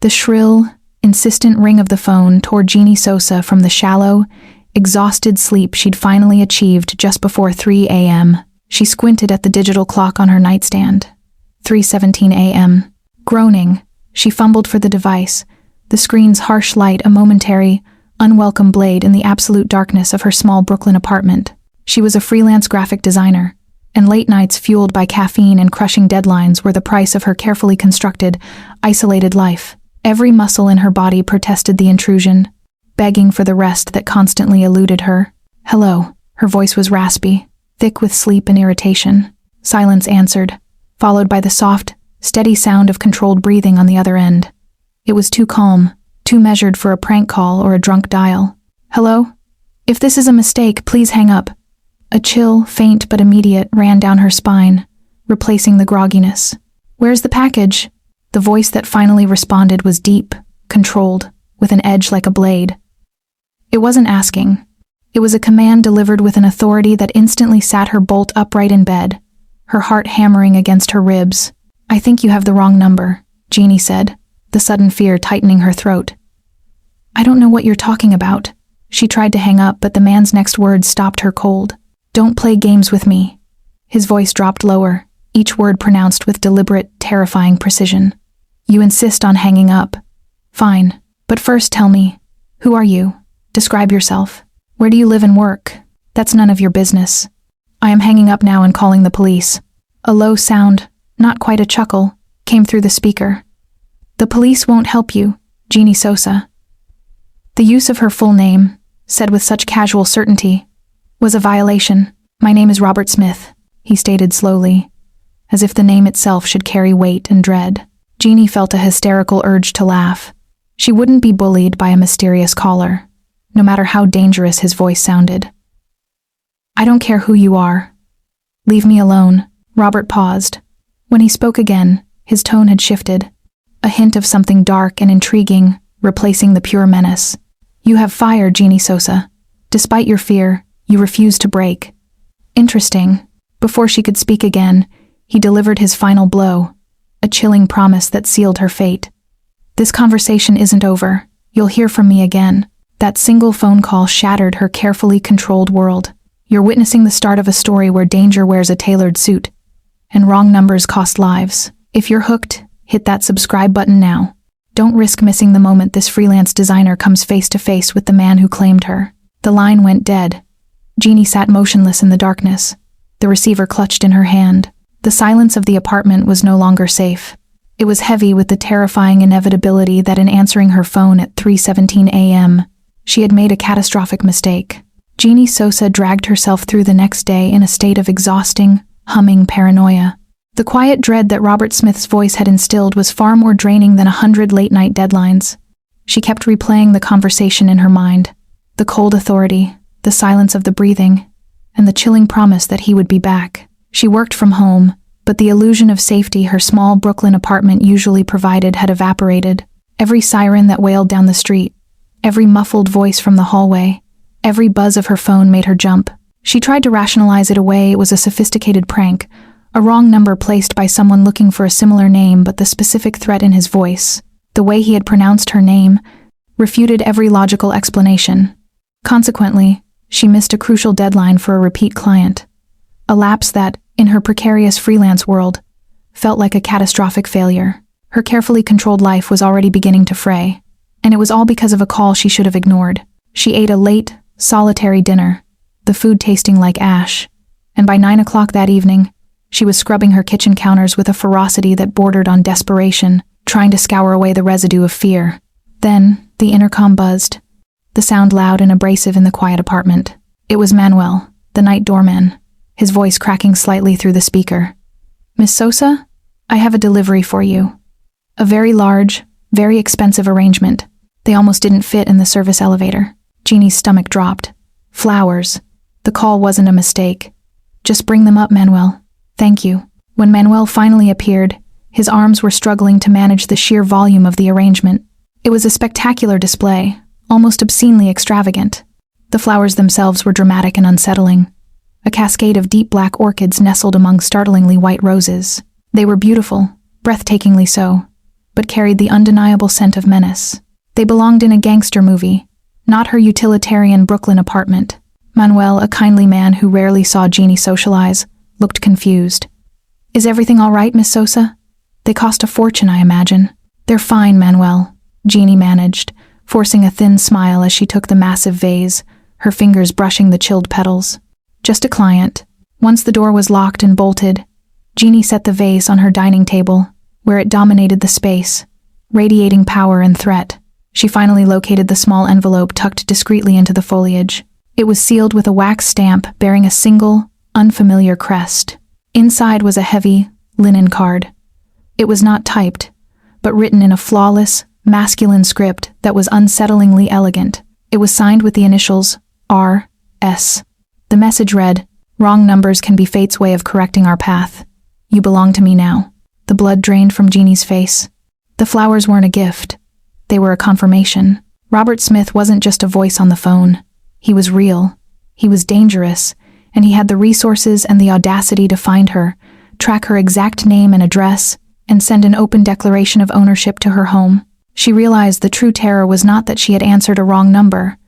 The shrill, insistent ring of the phone tore Jeannie Sosa from the shallow, exhausted sleep she'd finally achieved just before 3 a.m. She squinted at the digital clock on her nightstand. 3:17 a.m. Groaning, she fumbled for the device, the screen's harsh light a momentary, unwelcome blade in the absolute darkness of her small Brooklyn apartment. She was a freelance graphic designer, and late nights fueled by caffeine and crushing deadlines were the price of her carefully constructed, isolated life. Every muscle in her body protested the intrusion, begging for the rest that constantly eluded her. "Hello." Her voice was raspy, thick with sleep and irritation. Silence answered, followed by the soft, steady sound of controlled breathing on the other end. It was too calm, too measured for a prank call or a drunk dial. "Hello? If this is a mistake, please hang up." A chill, faint but immediate, ran down her spine, replacing the grogginess. "Where's the package?" The voice that finally responded was deep, controlled, with an edge like a blade. It wasn't asking. It was a command delivered with an authority that instantly sat her bolt upright in bed, her heart hammering against her ribs. "I think you have the wrong number," Jeannie said, the sudden fear tightening her throat. "I don't know what you're talking about." She tried to hang up, but the man's next words stopped her cold. "Don't play games with me." His voice dropped lower, each word pronounced with deliberate, terrifying precision. "You insist on hanging up. Fine, but first tell me, who are you? Describe yourself. Where do you live and work? That's none of your business. I am hanging up now and calling the police." A low sound, not quite a chuckle, came through the speaker. "The police won't help you, Jeannie Sosa." The use of her full name, said with such casual certainty, was a violation. "My name is Robert Smith," he stated slowly, as if the name itself should carry weight and dread. Jeannie felt a hysterical urge to laugh. She wouldn't be bullied by a mysterious caller, no matter how dangerous his voice sounded. "I don't care who you are. Leave me alone." Robert paused. When he spoke again, his tone had shifted, a hint of something dark and intriguing, replacing the pure menace. "You have fire, Jeannie Sosa. Despite your fear, you refuse to break." Interesting. Before she could speak again, he delivered his final blow, a chilling promise that sealed her fate. "This conversation isn't over. You'll hear from me again." That single phone call shattered her carefully controlled world. You're witnessing the start of a story where danger wears a tailored suit, and wrong numbers cost lives. If you're hooked, hit that subscribe button now. Don't risk missing the moment this freelance designer comes face to face with the man who claimed her. The line went dead. Jeannie sat motionless in the darkness, the receiver clutched in her hand. The silence of the apartment was no longer safe. It was heavy with the terrifying inevitability that in answering her phone at 3:17 a.m., she had made a catastrophic mistake. Jeannie Sosa dragged herself through the next day in a state of exhausting, humming paranoia. The quiet dread that Robert Smith's voice had instilled was far more draining than 100 late-night deadlines. She kept replaying the conversation in her mind, the cold authority, the silence of the breathing, and the chilling promise that he would be back. She worked from home, but the illusion of safety her small Brooklyn apartment usually provided had evaporated. Every siren that wailed down the street, every muffled voice from the hallway, every buzz of her phone made her jump. She tried to rationalize it away. It was a sophisticated prank, a wrong number placed by someone looking for a similar name, but the specific threat in his voice, the way he had pronounced her name, refuted every logical explanation. Consequently, she missed a crucial deadline for a repeat client, a lapse that, in her precarious freelance world, felt like a catastrophic failure. Her carefully controlled life was already beginning to fray, and it was all because of a call she should have ignored. She ate a late, solitary dinner, the food tasting like ash, and by 9 o'clock that evening, she was scrubbing her kitchen counters with a ferocity that bordered on desperation, trying to scour away the residue of fear. Then, the intercom buzzed, the sound loud and abrasive in the quiet apartment. It was Manuel, the night doorman, his voice cracking slightly through the speaker. "Miss Sosa, I have a delivery for you. A very large, very expensive arrangement. They almost didn't fit in the service elevator." Jeannie's stomach dropped. Flowers. The call wasn't a mistake. "Just bring them up, Manuel. Thank you." When Manuel finally appeared, his arms were struggling to manage the sheer volume of the arrangement. It was a spectacular display, almost obscenely extravagant. The flowers themselves were dramatic and unsettling. A cascade of deep black orchids nestled among startlingly white roses. They were beautiful, breathtakingly so, but carried the undeniable scent of menace. They belonged in a gangster movie, not her utilitarian Brooklyn apartment. Manuel, a kindly man who rarely saw Jeannie socialize, looked confused. "Is everything all right, Miss Sosa? They cost a fortune, I imagine." "They're fine, Manuel," Jeannie managed, forcing a thin smile as she took the massive vase, her fingers brushing the chilled petals. "Just a client." Once the door was locked and bolted, Jeannie set the vase on her dining table, where it dominated the space, radiating power and threat. She finally located the small envelope tucked discreetly into the foliage. It was sealed with a wax stamp bearing a single, unfamiliar crest. Inside was a heavy, linen card. It was not typed, but written in a flawless, masculine script that was unsettlingly elegant. It was signed with the initials R.S. The message read, "Wrong numbers can be fate's way of correcting our path. You belong to me now." The blood drained from Jeannie's face. The flowers weren't a gift. They were a confirmation. Robert Smith wasn't just a voice on the phone. He was real. He was dangerous, and he had the resources and the audacity to find her, track her exact name and address, and send an open declaration of ownership to her home. She realized the true terror was not that she had answered a wrong number,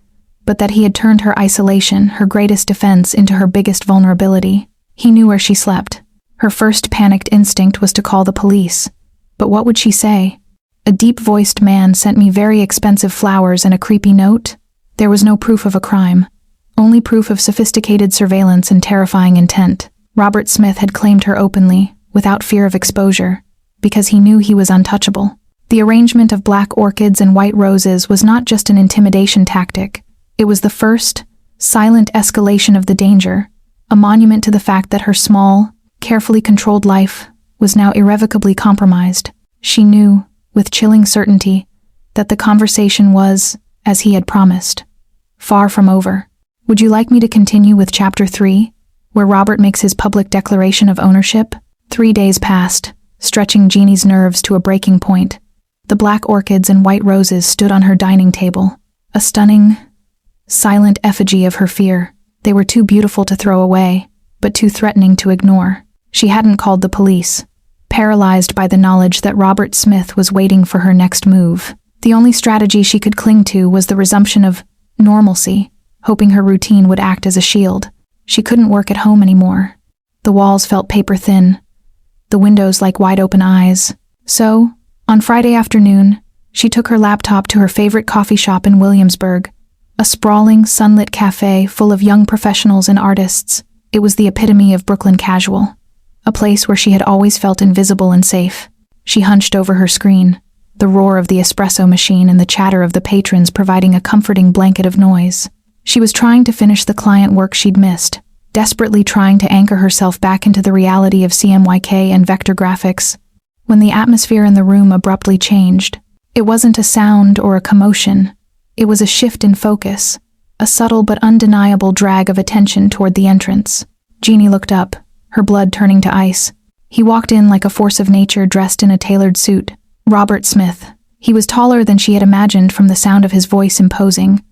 but that he had turned her isolation, her greatest defense, into her biggest vulnerability. He knew where she slept. Her first panicked instinct was to call the police. But what would she say? "A deep-voiced man sent me very expensive flowers and a creepy note." There was no proof of a crime, only proof of sophisticated surveillance and terrifying intent. Robert Smith had claimed her openly, without fear of exposure, because he knew he was untouchable. The arrangement of black orchids and white roses was not just an intimidation tactic. It was the first, silent escalation of the danger, a monument to the fact that her small, carefully controlled life was now irrevocably compromised. She knew, with chilling certainty, that the conversation was, as he had promised, far from over. Would you like me to continue with Chapter 3, where Robert makes his public declaration of ownership? 3 days passed, stretching Jeannie's nerves to a breaking point. The black orchids and white roses stood on her dining table, a stunning, silent effigy of her fear. They were too beautiful to throw away, but too threatening to ignore. She hadn't called the police, paralyzed by the knowledge that Robert Smith was waiting for her next move. The only strategy she could cling to was the resumption of normalcy, hoping her routine would act as a shield. She couldn't work at home anymore. The walls felt paper-thin, the windows like wide-open eyes. So, on Friday afternoon, she took her laptop to her favorite coffee shop in Williamsburg, a sprawling, sunlit cafe full of young professionals and artists. It was the epitome of Brooklyn casual, a place where she had always felt invisible and safe. She hunched over her screen, the roar of the espresso machine and the chatter of the patrons providing a comforting blanket of noise. She was trying to finish the client work she'd missed, desperately trying to anchor herself back into the reality of CMYK and vector graphics, when the atmosphere in the room abruptly changed. It wasn't a sound or a commotion. It was a shift in focus, a subtle but undeniable drag of attention toward the entrance. Jeannie looked up, her blood turning to ice. He walked in like a force of nature dressed in a tailored suit. Robert Smith. He was taller than she had imagined from the sound of his voice imposing,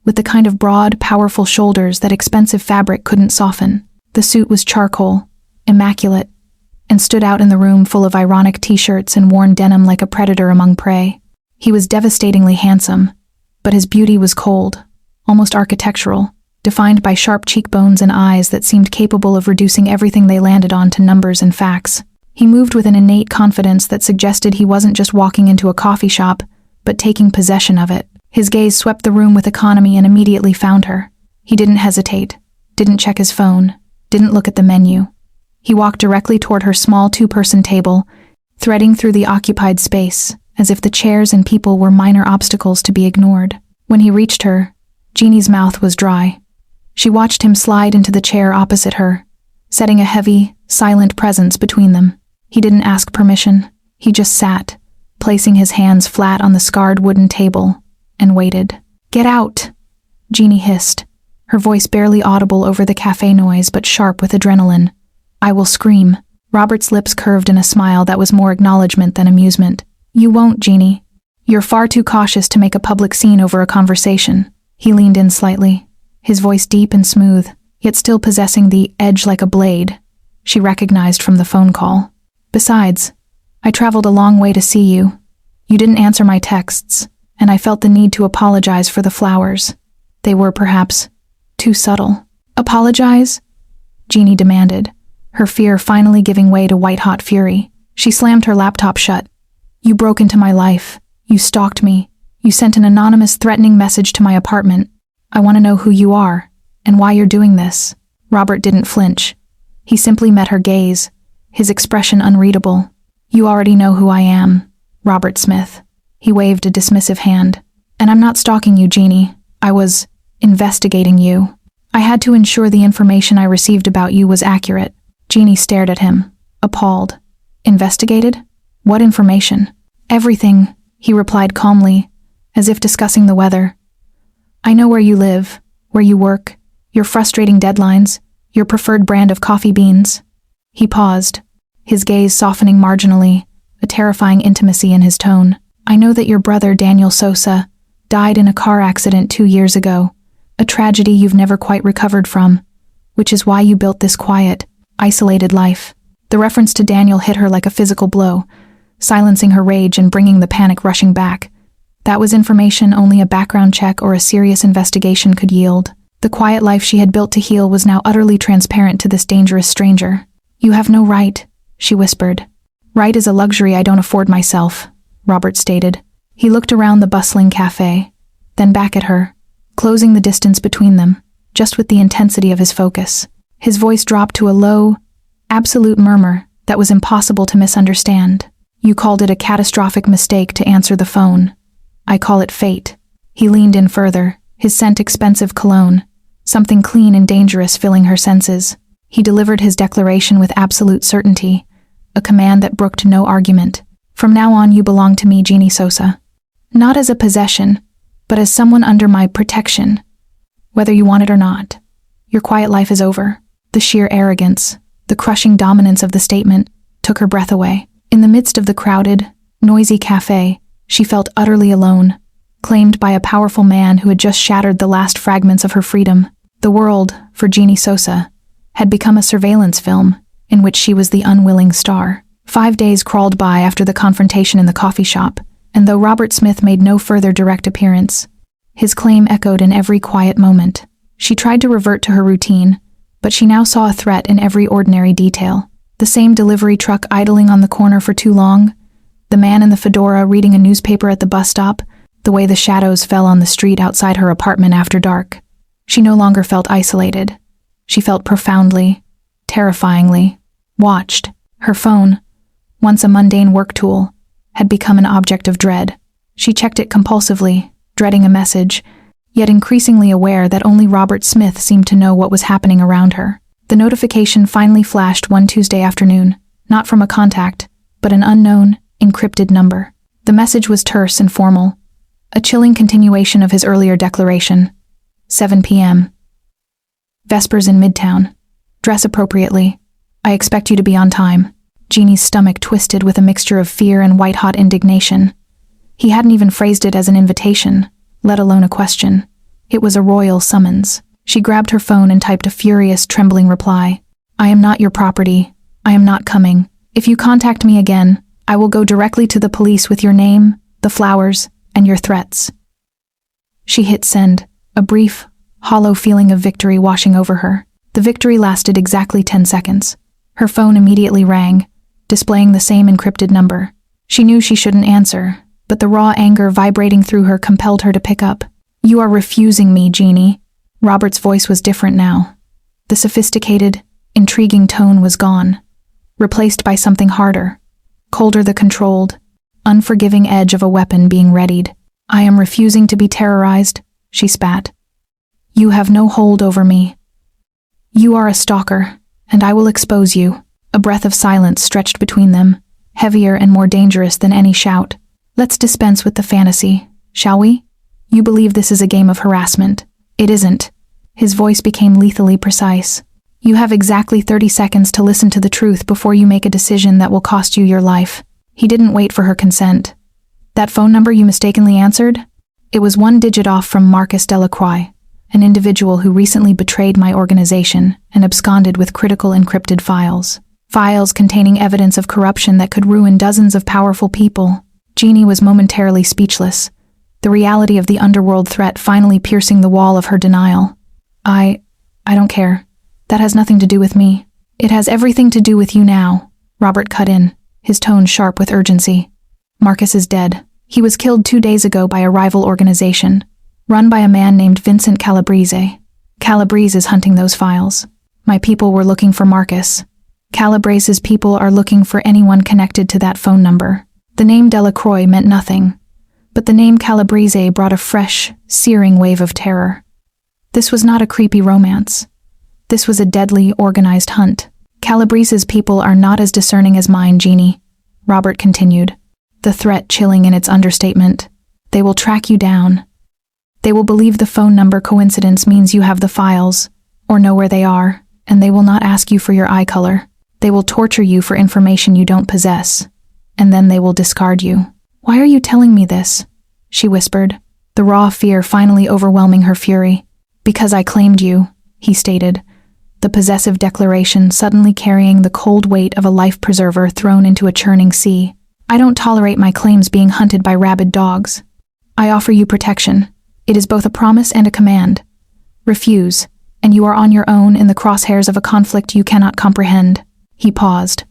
with the kind of broad, powerful shoulders that expensive fabric couldn't soften. The suit was charcoal, immaculate, and stood out in the room full of ironic t-shirts and worn denim like a predator among prey. He was devastatingly handsome, but his beauty was cold, almost architectural, defined by sharp cheekbones and eyes that seemed capable of reducing everything they landed on to numbers and facts. He moved with an innate confidence that suggested he wasn't just walking into a coffee shop, but taking possession of it. His gaze swept the room with economy and immediately found her. He didn't hesitate, didn't check his phone, didn't look at the menu. He walked directly toward her small 2-person table, threading through the occupied space, as if the chairs and people were minor obstacles to be ignored. When he reached her, Jeannie's mouth was dry. She watched him slide into the chair opposite her, setting a heavy, silent presence between them. He didn't ask permission. He just sat, placing his hands flat on the scarred wooden table, and waited. "Get out!" Jeannie hissed, her voice barely audible over the cafe noise but sharp with adrenaline. "I will scream." Robert's lips curved in a smile that was more acknowledgement than amusement. "You won't, Jeannie. You're far too cautious to make a public scene over a conversation." He leaned in slightly, his voice deep and smooth, yet still possessing the edge like a blade she recognized from the phone call. "Besides, I traveled a long way to see you. You didn't answer my texts, and I felt the need to apologize for the flowers. They were, perhaps, too subtle. Apologize? Jeannie demanded, her fear finally giving way to white-hot fury. She slammed her laptop shut. You broke into my life. You stalked me. You sent an anonymous threatening message to my apartment. I want to know who you are, and why you're doing this. Robert didn't flinch. He simply met her gaze, his expression unreadable. You already know who I am, Robert Smith. He waved a dismissive hand. And I'm not stalking you, Jeannie. I was investigating you. I had to ensure the information I received about you was accurate. Jeannie stared at him, appalled. Investigated? What information? Everything, he replied calmly, as if discussing the weather. I know where you live, where you work, your frustrating deadlines, your preferred brand of coffee beans. He paused, his gaze softening marginally, a terrifying intimacy in his tone. I know that your brother, Daniel Sosa, died in a car accident 2 years ago, a tragedy you've never quite recovered from, which is why you built this quiet, isolated life. The reference to Daniel hit her like a physical blow, silencing her rage and bringing the panic rushing back. That was information only a background check or a serious investigation could yield. The quiet life she had built to heal was now utterly transparent to this dangerous stranger. You have no right, she whispered. Right is a luxury I don't afford myself, Robert stated. He looked around the bustling cafe, then back at her, closing the distance between them, just with the intensity of his focus. His voice dropped to a low, absolute murmur that was impossible to misunderstand. You called it a catastrophic mistake to answer the phone. I call it fate. He leaned in further, his scent expensive cologne, something clean and dangerous filling her senses. He delivered his declaration with absolute certainty, a command that brooked no argument. From now on you belong to me, Jeannie Sosa. Not as a possession, but as someone under my protection, whether you want it or not. Your quiet life is over. The sheer arrogance, the crushing dominance of the statement, took her breath away. In the midst of the crowded, noisy cafe, she felt utterly alone, claimed by a powerful man who had just shattered the last fragments of her freedom. The world, for Jeannie Sosa, had become a surveillance film in which she was the unwilling star. 5 days crawled by after the confrontation in the coffee shop, and though Robert Smith made no further direct appearance, his claim echoed in every quiet moment. She tried to revert to her routine, but she now saw a threat in every ordinary detail. The same delivery truck idling on the corner for too long, the man in the fedora reading a newspaper at the bus stop, the way the shadows fell on the street outside her apartment after dark. She no longer felt isolated. She felt profoundly, terrifyingly, watched. Her phone, once a mundane work tool, had become an object of dread. She checked it compulsively, dreading a message, yet increasingly aware that only Robert Smith seemed to know what was happening around her. The notification finally flashed one Tuesday afternoon, not from a contact, but an unknown, encrypted number. The message was terse and formal, a chilling continuation of his earlier declaration. 7 p.m. Vespers in Midtown. Dress appropriately. I expect you to be on time. Jeannie's stomach twisted with a mixture of fear and white-hot indignation. He hadn't even phrased it as an invitation, let alone a question. It was a royal summons. She grabbed her phone and typed a furious, trembling reply. I am not your property. I am not coming. If you contact me again, I will go directly to the police with your name, the flowers, and your threats. She hit send, a brief, hollow feeling of victory washing over her. The victory lasted exactly 10 seconds. Her phone immediately rang, displaying the same encrypted number. She knew she shouldn't answer, but the raw anger vibrating through her compelled her to pick up. You are refusing me, Jeannie. Robert's voice was different now. The sophisticated, intriguing tone was gone, replaced by something harder, colder, the controlled, unforgiving edge of a weapon being readied. I am refusing to be terrorized, she spat. You have no hold over me. You are a stalker, and I will expose you. A breath of silence stretched between them, heavier and more dangerous than any shout. Let's dispense with the fantasy, shall we? You believe this is a game of harassment. It isn't. His voice became lethally precise. You have exactly 30 seconds to listen to the truth before you make a decision that will cost you your life. He didn't wait for her consent. That phone number you mistakenly answered? It was 1 digit off from Marcus Delacroix, an individual who recently betrayed my organization and absconded with critical encrypted files. Files containing evidence of corruption that could ruin dozens of powerful people. Jeannie was momentarily speechless, the reality of the underworld threat finally piercing the wall of her denial. I don't care. That has nothing to do with me. It has everything to do with you now, Robert cut in, his tone sharp with urgency. Marcus is dead. He was killed 2 days ago by a rival organization, run by a man named Vincent Calabrese. Calabrese is hunting those files. My people were looking for Marcus. Calabrese's people are looking for anyone connected to that phone number. The name Delacroix meant nothing, but the name Calabrese brought a fresh, searing wave of terror. This was not a creepy romance. This was a deadly, organized hunt. Calabrese's people are not as discerning as mine, Jeannie, Robert continued, the threat chilling in its understatement. They will track you down. They will believe the phone number coincidence means you have the files, or know where they are, and they will not ask you for your eye color. They will torture you for information you don't possess, and then they will discard you. Why are you telling me this? She whispered, the raw fear finally overwhelming her fury. Because I claimed you, he stated, the possessive declaration suddenly carrying the cold weight of a life preserver thrown into a churning sea. I don't tolerate my claims being hunted by rabid dogs. I offer you protection. It is both a promise and a command. Refuse, and you are on your own in the crosshairs of a conflict you cannot comprehend. He paused,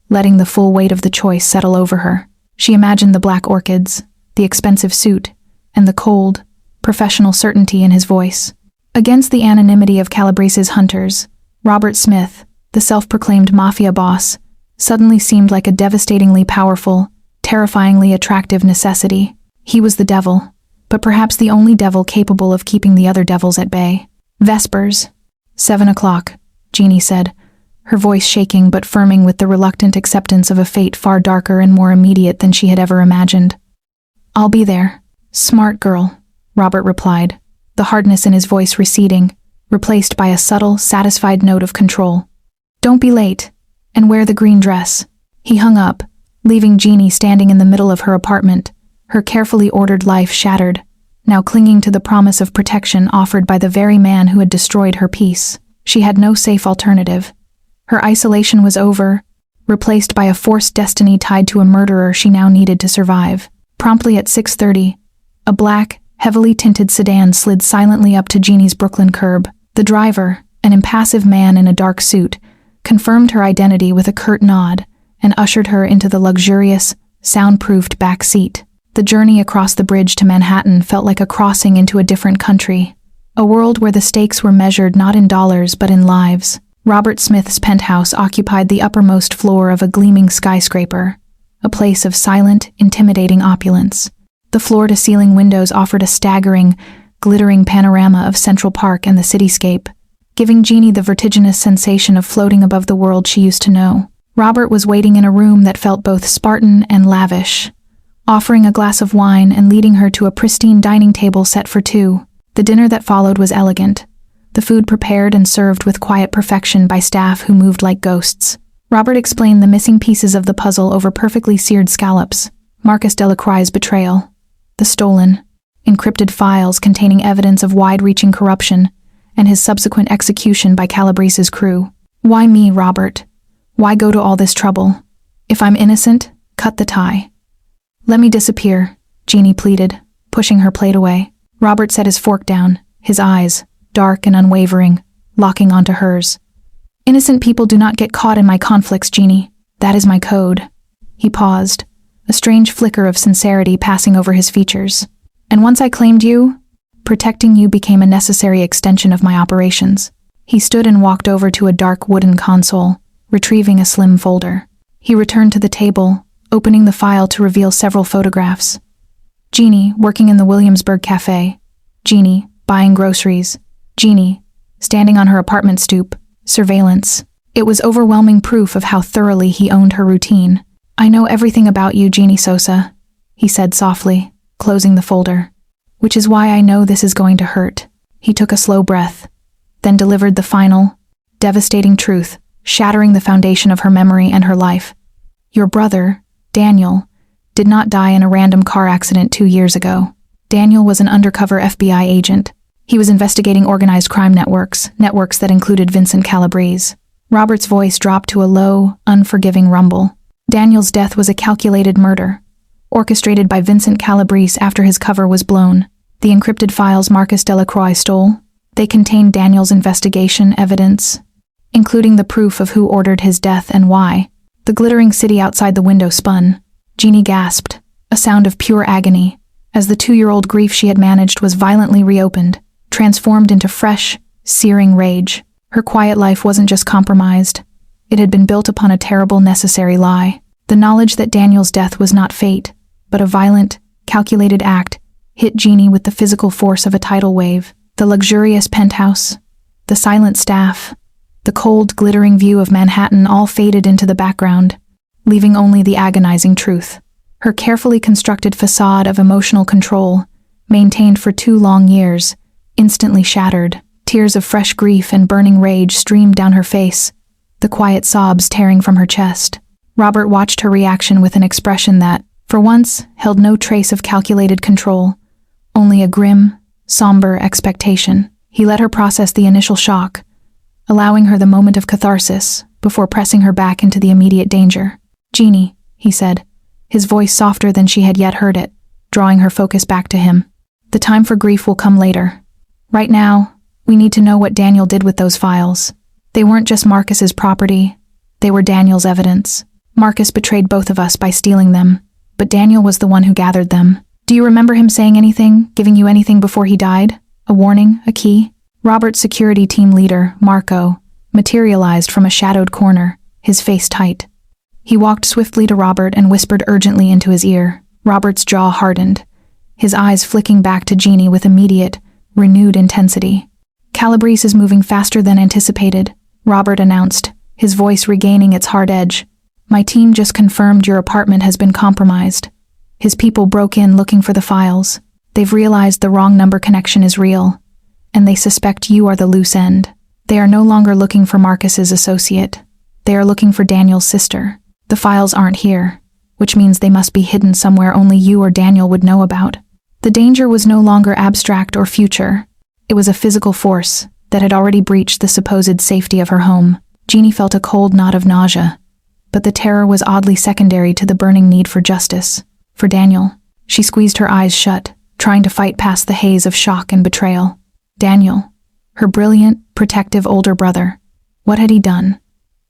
letting the full weight of the choice settle over her. She imagined the black orchids, the expensive suit, and the cold, professional certainty in his voice. Against the anonymity of Calabrese's hunters, Robert Smith, the self-proclaimed mafia boss, suddenly seemed like a devastatingly powerful, terrifyingly attractive necessity. He was the devil, but perhaps the only devil capable of keeping the other devils at bay. Vespers. 7 o'clock, Jeannie said, her voice shaking but firming with the reluctant acceptance of a fate far darker and more immediate than she had ever imagined. I'll be there. Smart girl, Robert replied, the hardness in his voice receding, replaced by a subtle, satisfied note of control. Don't be late, and wear the green dress. He hung up, leaving Jeannie standing in the middle of her apartment, her carefully ordered life shattered, now clinging to the promise of protection offered by the very man who had destroyed her peace. She had no safe alternative. Her isolation was over, replaced by a forced destiny tied to a murderer she now needed to survive. Promptly at 6:30, a black, heavily tinted sedan slid silently up to Jeannie's Brooklyn curb. The driver, an impassive man in a dark suit, confirmed her identity with a curt nod and ushered her into the luxurious, soundproofed back seat. The journey across the bridge to Manhattan felt like a crossing into a different country, a world where the stakes were measured not in dollars but in lives. Robert Smith's penthouse occupied the uppermost floor of a gleaming skyscraper, a place of silent, intimidating opulence. The floor-to-ceiling windows offered a staggering, glittering panorama of Central Park and the cityscape, giving Jeannie the vertiginous sensation of floating above the world she used to know. Robert was waiting in a room that felt both Spartan and lavish, offering a glass of wine and leading her to a pristine dining table set for two. The dinner that followed was elegant, the food prepared and served with quiet perfection by staff who moved like ghosts. Robert explained the missing pieces of the puzzle over perfectly seared scallops, Marcus Delacroix's betrayal, the stolen, encrypted files containing evidence of wide-reaching corruption, and his subsequent execution by Calabrese's crew. Why me, Robert? Why go to all this trouble? If I'm innocent, cut the tie. Let me disappear, Jeannie pleaded, pushing her plate away. Robert set his fork down, his eyes, dark and unwavering, locking onto hers. Innocent people do not get caught in my conflicts, Jeannie. That is my code. He paused, a strange flicker of sincerity passing over his features. And once I claimed you, protecting you became a necessary extension of my operations. He stood and walked over to a dark wooden console, retrieving a slim folder. He returned to the table, opening the file to reveal several photographs. Jeannie, working in the Williamsburg cafe. Jeannie, buying groceries. Jeannie, standing on her apartment stoop. Surveillance. It was overwhelming proof of how thoroughly he owned her routine. I know everything about you, Jeannie Sosa, he said softly, closing the folder. Which is why I know this is going to hurt. He took a slow breath, then delivered the final, devastating truth, shattering the foundation of her memory and her life. Your brother, Daniel, did not die in a random car accident 2 years ago. Daniel was an undercover FBI agent. He was investigating organized crime networks that included Vincent Calabrese. Robert's voice dropped to a low, unforgiving rumble. Daniel's death was a calculated murder, orchestrated by Vincent Calabrese after his cover was blown. The encrypted files Marcus Delacroix stole, they contained Daniel's investigation evidence, including the proof of who ordered his death and why. The glittering city outside the window spun. Jeannie gasped, a sound of pure agony, as the 2-year-old grief she had managed was violently reopened, transformed into fresh, searing rage. Her quiet life wasn't just compromised. It had been built upon a terrible, necessary lie. The knowledge that Daniel's death was not fate, but a violent, calculated act, hit Jeannie with the physical force of a tidal wave. The luxurious penthouse, the silent staff, the cold, glittering view of Manhattan all faded into the background, leaving only the agonizing truth. Her carefully constructed facade of emotional control, maintained for 2 long years, instantly shattered. Tears of fresh grief and burning rage streamed down her face, the quiet sobs tearing from her chest. Robert watched her reaction with an expression that, for once, held no trace of calculated control, only a grim, somber expectation. He let her process the initial shock, allowing her the moment of catharsis before pressing her back into the immediate danger. "Jeannie," he said, his voice softer than she had yet heard it, drawing her focus back to him. "The time for grief will come later. Right now, we need to know what Daniel did with those files. They weren't just Marcus's property, they were Daniel's evidence. Marcus betrayed both of us by stealing them, but Daniel was the one who gathered them. Do you remember him saying anything, giving you anything before he died? A warning, a key?" Robert's security team leader, Marco, materialized from a shadowed corner, his face tight. He walked swiftly to Robert and whispered urgently into his ear. Robert's jaw hardened, his eyes flicking back to Jeannie with immediate, renewed intensity. "Calabrese is moving faster than anticipated," Robert announced, his voice regaining its hard edge. "My team just confirmed your apartment has been compromised. His people broke in looking for the files. They've realized the wrong number connection is real, and they suspect you are the loose end. They are no longer looking for Marcus's associate. They are looking for Daniel's sister. The files aren't here, which means they must be hidden somewhere only you or Daniel would know about." The danger was no longer abstract or future. It was a physical force that had already breached the supposed safety of her home. Jeannie felt a cold knot of nausea, but the terror was oddly secondary to the burning need for justice. For Daniel. She squeezed her eyes shut, trying to fight past the haze of shock and betrayal. Daniel, her brilliant, protective older brother. What had he done?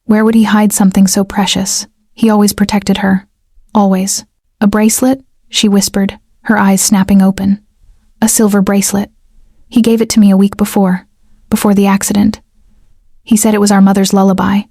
Where would he hide something so precious? He always protected her. Always. "A bracelet?" she whispered, her eyes snapping open. "A silver bracelet. He gave it to me a week before the accident. He said it was our mother's lullaby,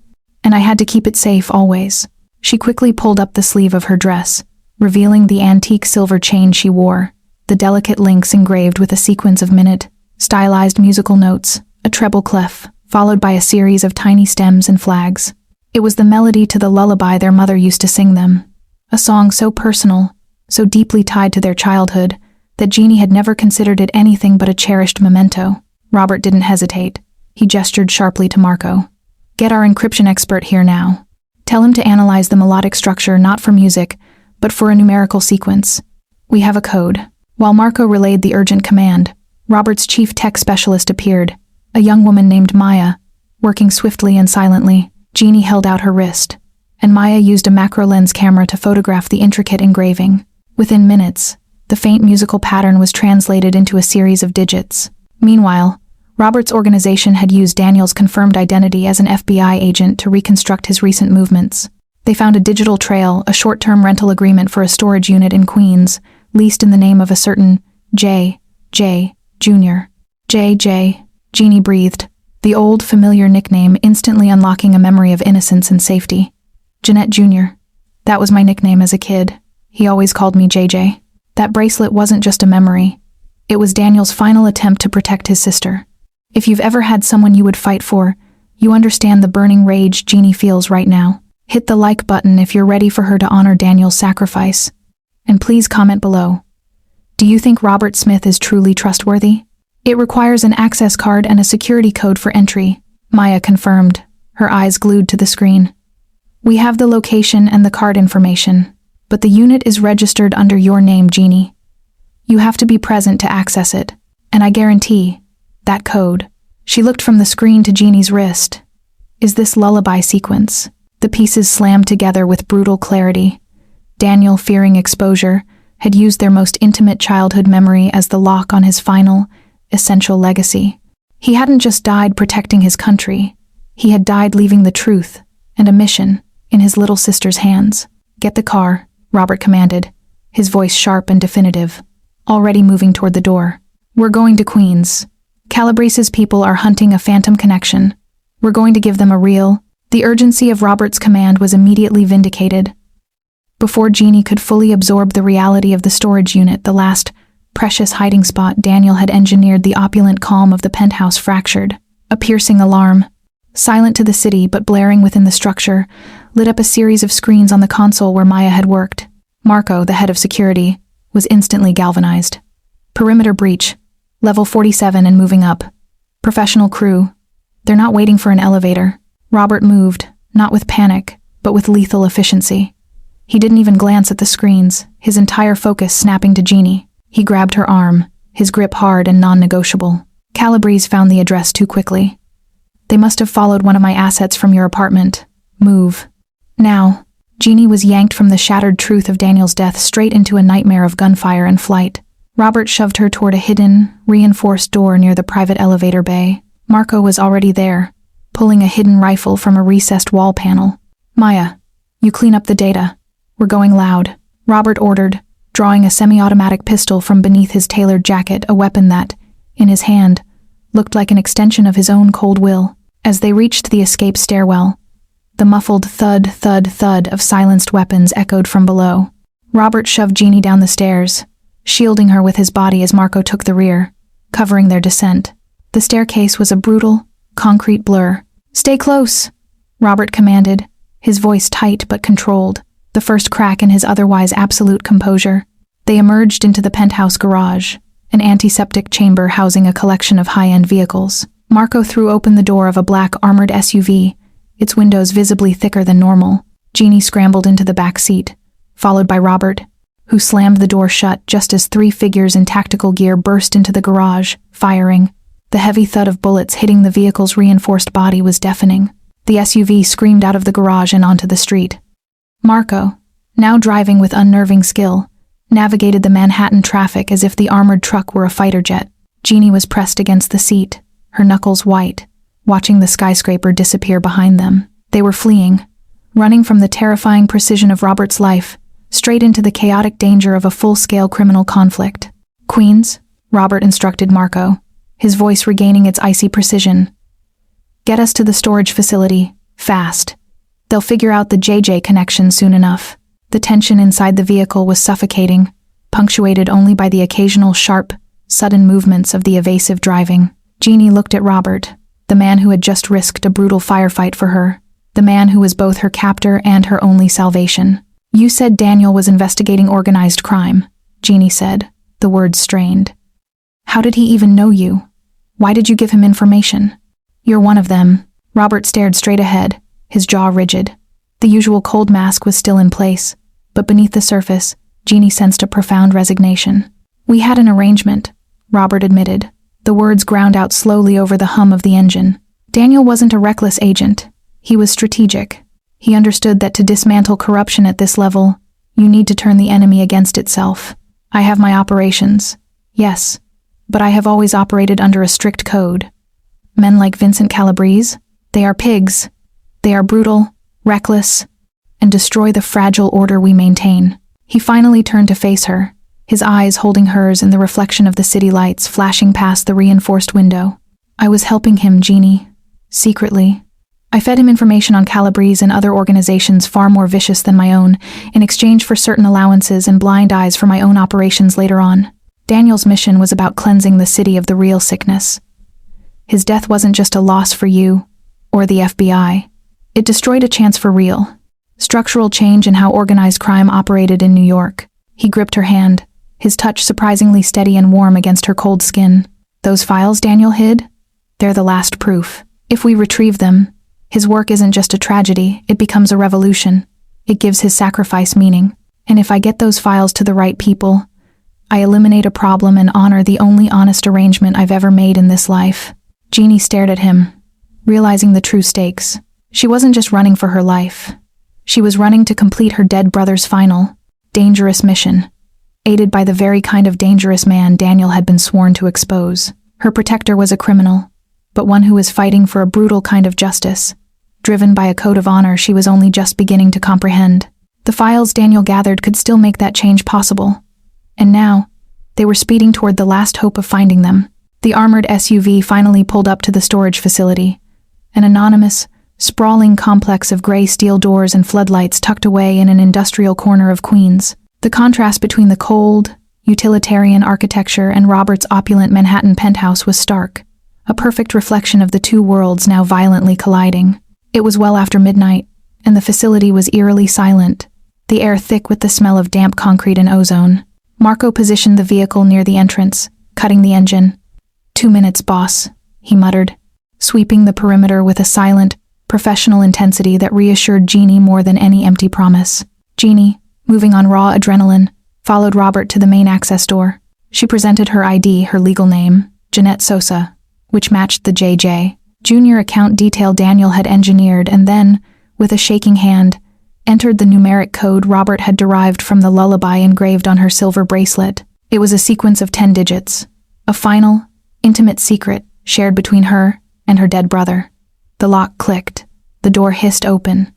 and I had to keep it safe always." She quickly pulled up the sleeve of her dress, revealing the antique silver chain she wore, the delicate links engraved with a sequence of minute, stylized musical notes, a treble clef, followed by a series of tiny stems and flags. It was the melody to the lullaby their mother used to sing them, a song so personal, so deeply tied to their childhood, that Jeannie had never considered it anything but a cherished memento. Robert didn't hesitate. He gestured sharply to Marco. "Get our encryption expert here now. Tell him to analyze the melodic structure not for music, but for a numerical sequence. We have a code." While Marco relayed the urgent command, Robert's chief tech specialist appeared, a young woman named Maya, working swiftly and silently. Jeannie held out her wrist, and Maya used a macro lens camera to photograph the intricate engraving. Within minutes, the faint musical pattern was translated into a series of digits. Meanwhile, Robert's organization had used Daniel's confirmed identity as an FBI agent to reconstruct his recent movements. They found a digital trail, a short-term rental agreement for a storage unit in Queens, leased in the name of a certain J. Jr. J. Jeannie breathed, the old, familiar nickname instantly unlocking a memory of innocence and safety. Jeanette Jr. That was my nickname as a kid. He always called me JJ. That bracelet wasn't just a memory. It was Daniel's final attempt to protect his sister. If you've ever had someone you would fight for, you understand the burning rage Jeannie feels right now. Hit the like button if you're ready for her to honor Daniel's sacrifice. And please comment below. Do you think Robert Smith is truly trustworthy? It requires an access card and a security code for entry, Maya confirmed, her eyes glued to the screen. We have the location and the card information, but the unit is registered under your name, Jeannie. You have to be present to access it, and I guarantee, that code. She looked from the screen to Jeannie's wrist. Is this lullaby sequence? The pieces slammed together with brutal clarity. Daniel, fearing exposure, had used their most intimate childhood memory as the lock on his final, essential legacy. He hadn't just died protecting his country. He had died leaving the truth and a mission in his little sister's hands. "Get the car," Robert commanded, his voice sharp and definitive, already moving toward the door. "We're going to Queens. Calabrese's people are hunting a phantom connection. We're going to give them a real..." The urgency of Robert's command was immediately vindicated. Before Jeannie could fully absorb the reality of the storage unit, the last precious hiding spot Daniel had engineered, the opulent calm of the penthouse fractured. A piercing alarm, silent to the city but blaring within the structure, lit up a series of screens on the console where Maya had worked. Marco, the head of security, was instantly galvanized. "Perimeter breach. Level 47 and moving up. Professional crew. They're not waiting for an elevator." Robert moved, not with panic, but with lethal efficiency. He didn't even glance at the screens, his entire focus snapping to Jeannie. He grabbed her arm, his grip hard and non-negotiable. "Calabrese found the address too quickly. They must have followed one of my assets from your apartment. Move. Now." Jeannie was yanked from the shattered truth of Daniel's death straight into a nightmare of gunfire and flight. Robert shoved her toward a hidden, reinforced door near the private elevator bay. Marco was already there, pulling a hidden rifle from a recessed wall panel. "Maya, you clean up the data. We're going loud," Robert ordered, drawing a semi-automatic pistol from beneath his tailored jacket, a weapon that, in his hand, looked like an extension of his own cold will. As they reached the escape stairwell, the muffled thud, thud, thud of silenced weapons echoed from below. Robert shoved Jeannie down the stairs, shielding her with his body as Marco took the rear, covering their descent. The staircase was a brutal, concrete blur. "Stay close," Robert commanded, his voice tight but controlled, the first crack in his otherwise absolute composure. They emerged into the penthouse garage, an antiseptic chamber housing a collection of high-end vehicles. Marco threw open the door of a black armored SUV, its windows visibly thicker than normal. Jeannie scrambled into the back seat, followed by Robert, who slammed the door shut just as three figures in tactical gear burst into the garage, firing. The heavy thud of bullets hitting the vehicle's reinforced body was deafening. The SUV screamed out of the garage and onto the street. Marco, now driving with unnerving skill, navigated the Manhattan traffic as if the armored truck were a fighter jet. Jeannie was pressed against the seat, her knuckles white, watching the skyscraper disappear behind them. They were fleeing, running from the terrifying precision of Robert's life, straight into the chaotic danger of a full-scale criminal conflict. "Queens," Robert instructed Marco, his voice regaining its icy precision. "Get us to the storage facility, fast. They'll figure out the JJ connection soon enough." The tension inside the vehicle was suffocating, punctuated only by the occasional sharp, sudden movements of the evasive driving. Jeannie looked at Robert, the man who had just risked a brutal firefight for her, the man who was both her captor and her only salvation. "You said Daniel was investigating organized crime," Jeannie said, the words strained. "How did he even know you? Why did you give him information?" "You're one of them." Robert stared straight ahead, his jaw rigid. The usual cold mask was still in place, but beneath the surface, Jeannie sensed a profound resignation. "We had an arrangement," Robert admitted, the words ground out slowly over the hum of the engine. "Daniel wasn't a reckless agent. He was strategic. He understood that to dismantle corruption at this level, you need to turn the enemy against itself. I have my operations, yes, but I have always operated under a strict code. Men like Vincent Calabrese, they are pigs. They are brutal, reckless, and destroy the fragile order we maintain." He finally turned to face her, his eyes holding hers in the reflection of the city lights flashing past the reinforced window. "I was helping him, Jeannie, secretly. I fed him information on Calabrese and other organizations far more vicious than my own, in exchange for certain allowances and blind eyes for my own operations later on. Daniel's mission was about cleansing the city of the real sickness. His death wasn't just a loss for you, or the FBI. It destroyed a chance for real, structural change in how organized crime operated in New York." He gripped her hand, his touch surprisingly steady and warm against her cold skin. "Those files Daniel hid? They're the last proof. If we retrieve them, his work isn't just a tragedy, it becomes a revolution. It gives his sacrifice meaning. And if I get those files to the right people, I eliminate a problem and honor the only honest arrangement I've ever made in this life." Jeannie stared at him, realizing the true stakes. She wasn't just running for her life. She was running to complete her dead brother's final, dangerous mission, aided by the very kind of dangerous man Daniel had been sworn to expose. Her protector was a criminal, but one who was fighting for a brutal kind of justice, driven by a code of honor she was only just beginning to comprehend. The files Daniel gathered could still make that change possible, and now, they were speeding toward the last hope of finding them. The armored SUV finally pulled up to the storage facility, an anonymous, sprawling complex of gray steel doors and floodlights tucked away in an industrial corner of Queens. The contrast between the cold, utilitarian architecture and Robert's opulent Manhattan penthouse was stark, a perfect reflection of the two worlds now violently colliding. It was well after midnight, and the facility was eerily silent, the air thick with the smell of damp concrete and ozone. Marco positioned the vehicle near the entrance, cutting the engine. 2 minutes, boss, he muttered, sweeping the perimeter with a silent, professional intensity that reassured Jeannie more than any empty promise. Jeannie, moving on raw adrenaline, followed Robert to the main access door. She presented her ID, her legal name, Jeanette Sosa, which matched the JJ Junior account detail Daniel had engineered, and then, with a shaking hand, entered the numeric code Robert had derived from the lullaby engraved on her silver bracelet. It was a sequence of 10 digits, a final, intimate secret shared between her and her dead brother. The lock clicked, the door hissed open,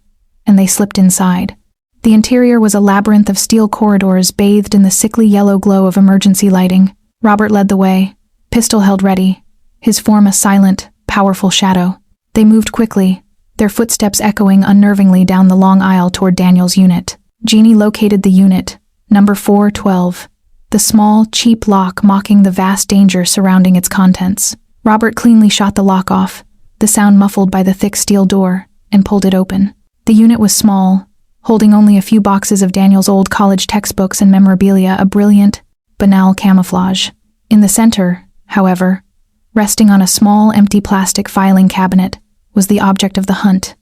and they slipped inside. The interior was a labyrinth of steel corridors bathed in the sickly yellow glow of emergency lighting. Robert led the way, pistol held ready, his form a silent, powerful shadow. They moved quickly, their footsteps echoing unnervingly down the long aisle toward Daniel's unit. Jeannie located the unit, number 412, the small, cheap lock mocking the vast danger surrounding its contents. Robert cleanly shot the lock off, the sound muffled by the thick steel door, and pulled it open. The unit was small, holding only a few boxes of Daniel's old college textbooks and memorabilia, a brilliant, banal camouflage. In the center, however, resting on a small, empty plastic filing cabinet, was the object of the hunt,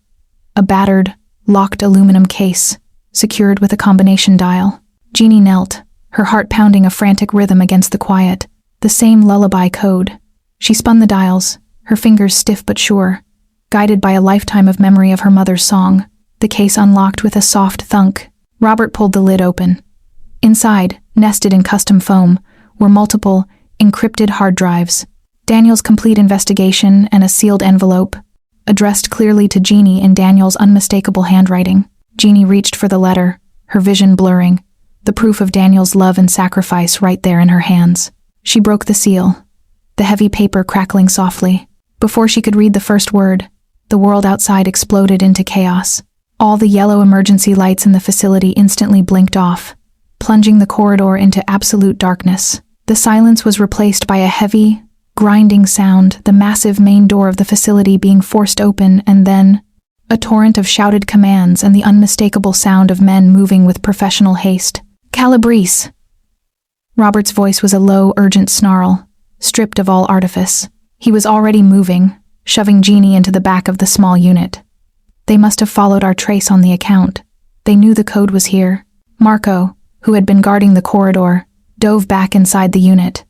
a battered, locked aluminum case, secured with a combination dial. Jeannie knelt, her heart pounding a frantic rhythm against the quiet, the same lullaby code. She spun the dials, her fingers stiff but sure, guided by a lifetime of memory of her mother's song. The case unlocked with a soft thunk. Robert pulled the lid open. Inside, nested in custom foam, were multiple, encrypted hard drives, Daniel's complete investigation and a sealed envelope, addressed clearly to Jeannie in Daniel's unmistakable handwriting. Jeannie reached for the letter, her vision blurring, the proof of Daniel's love and sacrifice right there in her hands. She broke the seal, the heavy paper crackling softly. Before she could read the first word, the world outside exploded into chaos. All the yellow emergency lights in the facility instantly blinked off, plunging the corridor into absolute darkness. The silence was replaced by a heavy, grinding sound, the massive main door of the facility being forced open, and then a torrent of shouted commands and the unmistakable sound of men moving with professional haste. "Calabrese!" Robert's voice was a low, urgent snarl, stripped of all artifice. He was already moving, shoving Jeannie into the back of the small unit. They must have followed our trace on the account. They knew the code was here. Marco, who had been guarding the corridor, dove back inside the unit.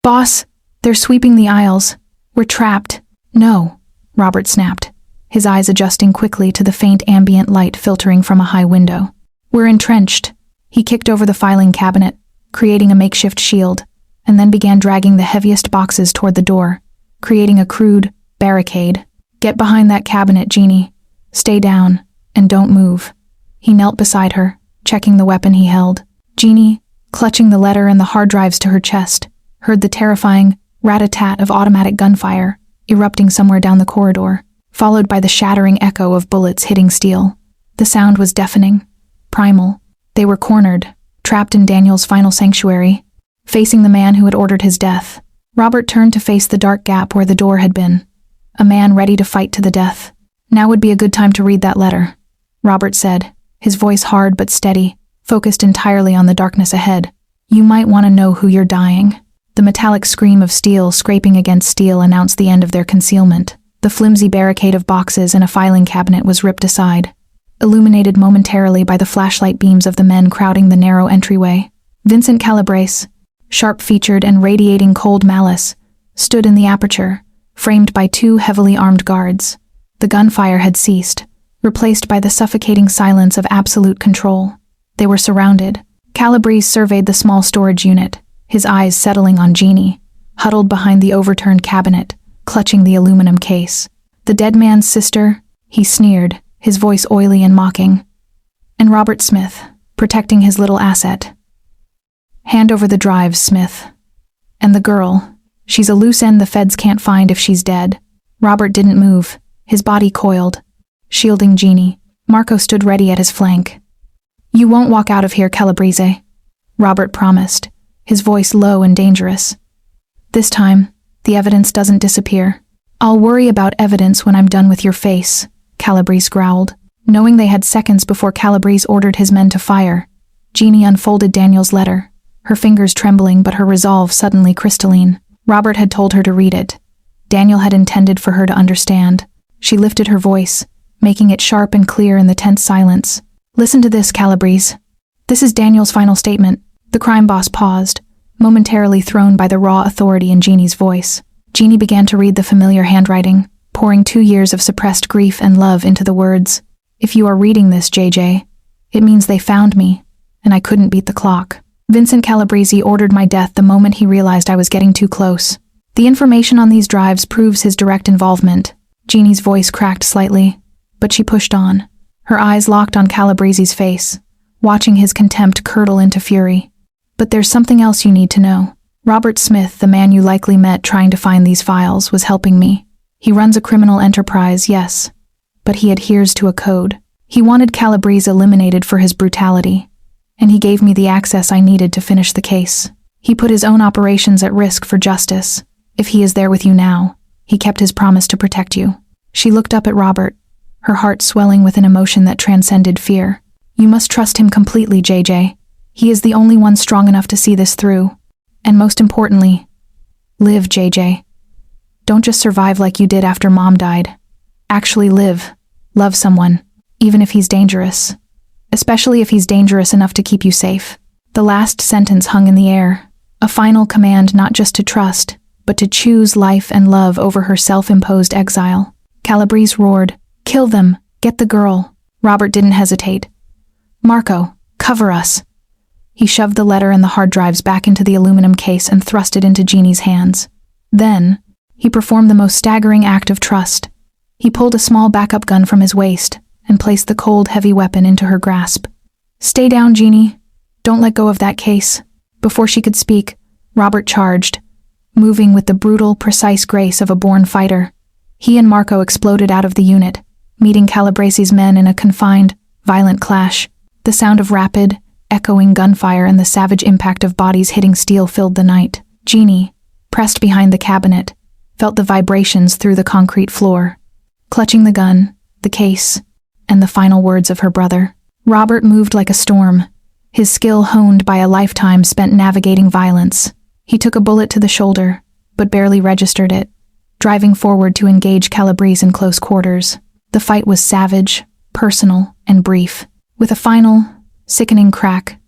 "Boss, they're sweeping the aisles. We're trapped." "No," Robert snapped, his eyes adjusting quickly to the faint ambient light filtering from a high window. "We're entrenched." He kicked over the filing cabinet, creating a makeshift shield, and then began dragging the heaviest boxes toward the door, creating a crude barricade. "Get behind that cabinet, Jeannie. Stay down, and don't move." He knelt beside her, checking the weapon he held. Jeannie, clutching the letter and the hard drives to her chest, heard the terrifying rat-a-tat of automatic gunfire erupting somewhere down the corridor, followed by the shattering echo of bullets hitting steel. The sound was deafening, primal. They were cornered, trapped in Daniel's final sanctuary, facing the man who had ordered his death. Robert turned to face the dark gap where the door had been, a man ready to fight to the death. "Now would be a good time to read that letter," Robert said, his voice hard but steady, focused entirely on the darkness ahead. "You might want to know who you're dying." The metallic scream of steel scraping against steel announced the end of their concealment. The flimsy barricade of boxes and a filing cabinet was ripped aside, illuminated momentarily by the flashlight beams of the men crowding the narrow entryway. Vincent Calabrese, sharp-featured and radiating cold malice, stood in the aperture, framed by 2 heavily armed guards. The gunfire had ceased, replaced by the suffocating silence of absolute control. They were surrounded, Calabrese surveyed the small storage unit, his eyes settling on Jeannie, huddled behind the overturned cabinet, clutching the aluminum case. The dead man's sister, he sneered, his voice oily and mocking. And Robert Smith, protecting his little asset. Hand over the drives, Smith. And the girl, she's a loose end the feds can't find if she's dead. Robert didn't move, his body coiled, shielding Jeannie. Marco stood ready at his flank. You won't walk out of here, Calabrese, Robert promised, his voice low and dangerous. This time, the evidence doesn't disappear. I'll worry about evidence when I'm done with your face, Calabrese growled. Knowing they had seconds before Calabrese ordered his men to fire, Jeannie unfolded Daniel's letter, her fingers trembling but her resolve suddenly crystalline. Robert had told her to read it. Daniel had intended for her to understand. She lifted her voice, making it sharp and clear in the tense silence. Listen to this, Calabrese. This is Daniel's final statement. The crime boss paused, momentarily thrown by the raw authority in Jeannie's voice. Jeannie began to read the familiar handwriting, pouring 2 years of suppressed grief and love into the words. If you are reading this, JJ, it means they found me, and I couldn't beat the clock. Vincent Calabrese ordered my death the moment he realized I was getting too close. The information on these drives proves his direct involvement. Jeannie's voice cracked slightly, but she pushed on, her eyes locked on Calabrese's face, watching his contempt curdle into fury. But there's something else you need to know. Robert Smith, the man you likely met trying to find these files, was helping me. He runs a criminal enterprise, yes, but he adheres to a code. He wanted Calabrese eliminated for his brutality, and he gave me the access I needed to finish the case. He put his own operations at risk for justice. If he is there with you now, he kept his promise to protect you. She looked up at Robert, her heart swelling with an emotion that transcended fear. You must trust him completely, JJ. He is the only one strong enough to see this through. And most importantly, live, JJ. Don't just survive like you did after Mom died. Actually live. Love someone, even if he's dangerous. Especially if he's dangerous enough to keep you safe. The last sentence hung in the air, a final command not just to trust, but to choose life and love over her self-imposed exile. Calabrese roared, "Kill them! Get the girl!" Robert didn't hesitate. "Marco, cover us!" He shoved the letter and the hard drives back into the aluminum case and thrust it into Jeannie's hands. Then, he performed the most staggering act of trust. He pulled a small backup gun from his waist and placed the cold, heavy weapon into her grasp. "Stay down, Jeannie. Don't let go of that case." Before she could speak, Robert charged, moving with the brutal, precise grace of a born fighter. He and Marco exploded out of the unit, meeting Calabrese's men in a confined, violent clash. The sound of rapid, echoing gunfire and the savage impact of bodies hitting steel filled the night. Jeannie, pressed behind the cabinet, felt the vibrations through the concrete floor, clutching the gun, the case, and the final words of her brother. Robert moved like a storm, his skill honed by a lifetime spent navigating violence. He took a bullet to the shoulder, but barely registered it, driving forward to engage Calabrese in close quarters. The fight was savage, personal, and brief. With a final, sickening crack,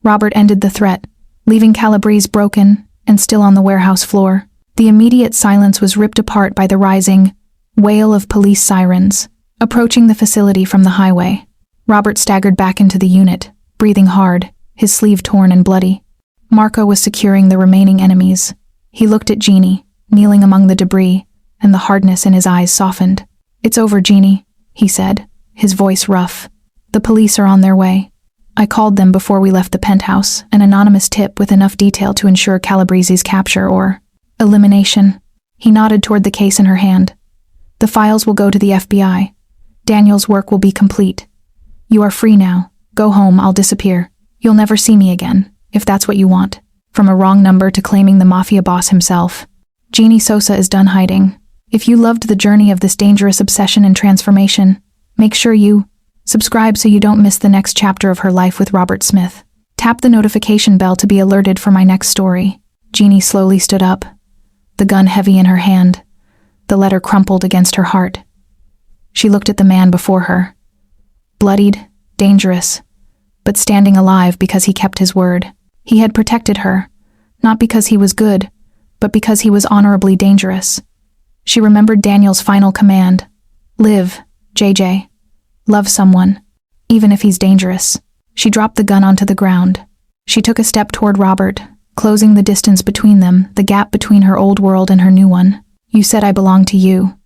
Robert ended the threat, leaving Calabrese broken and still on the warehouse floor. The immediate silence was ripped apart by the rising wail of police sirens, approaching the facility from the highway. Robert staggered back into the unit, breathing hard, his sleeve torn and bloody. Marco was securing the remaining enemies. He looked at Jeannie, kneeling among the debris, and the hardness in his eyes softened. "It's over, Jeannie," he said, his voice rough. "The police are on their way. I called them before we left the penthouse, an anonymous tip with enough detail to ensure Calabrese's capture or elimination." He nodded toward the case in her hand. "The files will go to the FBI. Daniel's work will be complete. You are free now. Go home, I'll disappear. You'll never see me again, if that's what you want." From a wrong number to claiming the mafia boss himself, Jeannie Sosa is done hiding. If you loved the journey of this dangerous obsession and transformation, make sure you subscribe so you don't miss the next chapter of her life with Robert Smith. Tap the notification bell to be alerted for my next story. Jeannie slowly stood up, the gun heavy in her hand, the letter crumpled against her heart. She looked at the man before her. Bloodied, dangerous, but standing alive because he kept his word. He had protected her, not because he was good, but because he was honorably dangerous. She remembered Daniel's final command: "Live, JJ. Love someone, even if he's dangerous." She dropped the gun onto the ground, She took a step toward Robert, closing the distance between them, the gap between her old world and her new one. "You said I belong to you,"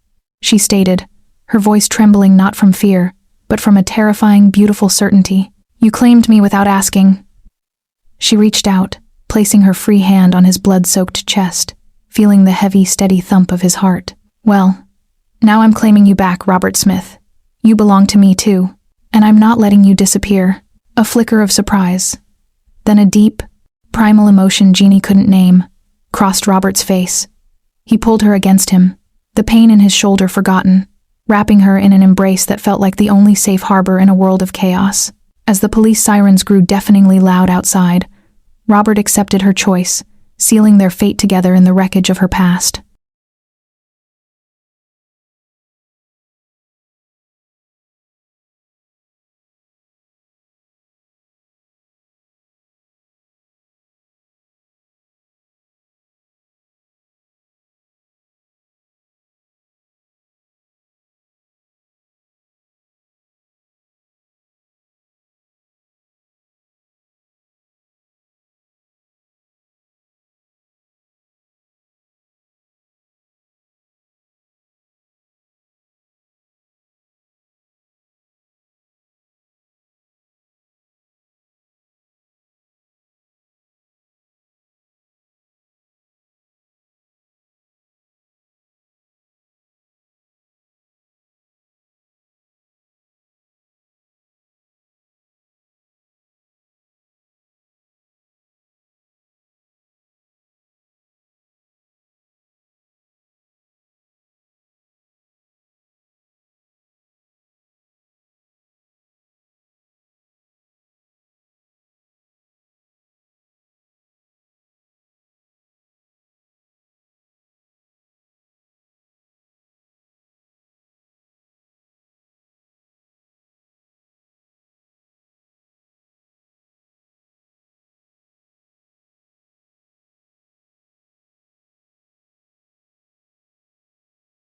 she stated, her voice trembling not from fear, but from a terrifying, beautiful certainty. "You claimed me without asking." She reached out, placing her free hand on his blood-soaked chest, feeling the heavy, steady thump of his heart. "Well, now I'm claiming you back, Robert Smith. You belong to me too, and I'm not letting you disappear." A flicker of surprise, then a deep, primal emotion Jeannie couldn't name, crossed Robert's face. He pulled her against him, the pain in his shoulder forgotten, wrapping her in an embrace that felt like the only safe harbor in a world of chaos. As the police sirens grew deafeningly loud outside, Robert accepted her choice, sealing their fate together in the wreckage of her past.